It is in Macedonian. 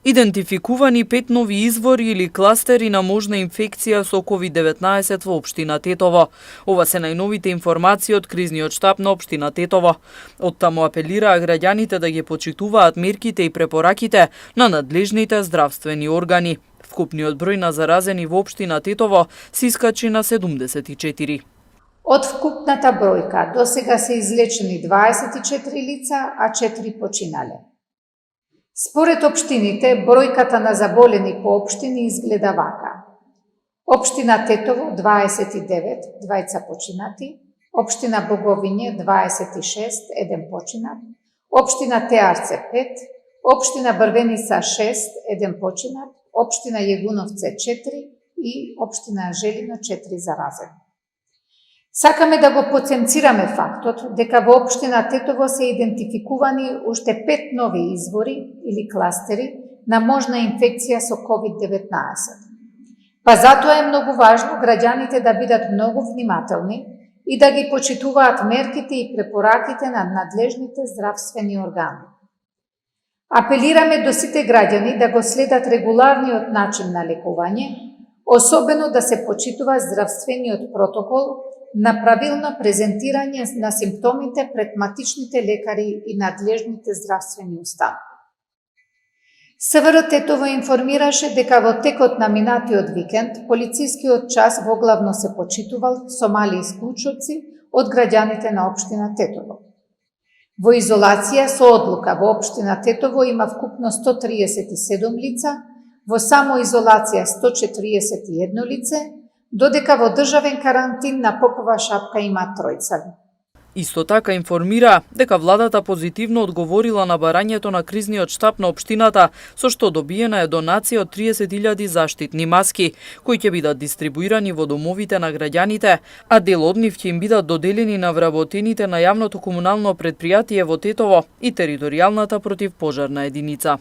Идентификувани 5 нови извори или кластери на можна инфекција со COVID-19 во општина Тетово. Ова се најновите информации од кризниот штаб на општина Тетово. Оттаму апелираа граѓаните да ги почитуваат мерките и препораките на надлежните здравствени органи. Вкупниот број на заразени во општина Тетово се искачи на 74. Од вкупната бројка до сега се излечени 24 лица, а 4 починале. Според општините, бројката на заболени по општини изгледа вака. Општина Тетово 29, двајца починати, општина Боговиње 26, еден починат, општина Теарце 5, општина Брвеница 6, еден починат, општина Јегуновце 4 и општина Желино 4 заразени. Сакаме да го потенцираме фактот дека во општина Тетово се идентификувани уште 5 нови извори или кластери на можна инфекција со COVID-19. Па затоа е многу важно граѓаните да бидат многу внимателни и да ги почитуваат мерките и препораките на надлежните здравствени органи. Апелираме до сите граѓани да го следат регуларниот начин на лекување, особено да се почитува здравствениот протокол на правилно презентирање на симптомите пред матичните лекари и надлежните здравствени установи. СВР Тетово информираше дека во текот на минатиот викенд полицискиот час воглавно се почитувал со мали исклучоци од граѓаните на општина Тетово. Во изолација со одлука во општина Тетово има вкупно 137 лица, во самоизолација 141 лице, додека во државен карантин на Попова шапка има 3. Исто така информира дека владата позитивно одговорила на барањето на кризниот штаб на општината, со што добиена е донација од 30.000 заштитни маски, кои ќе бидат дистрибуирани во домовите на граѓаните, а дел од нив ќе им бидат доделени на вработените на јавното комунално претпријатие во Тетово и територијалната противпожарна единица.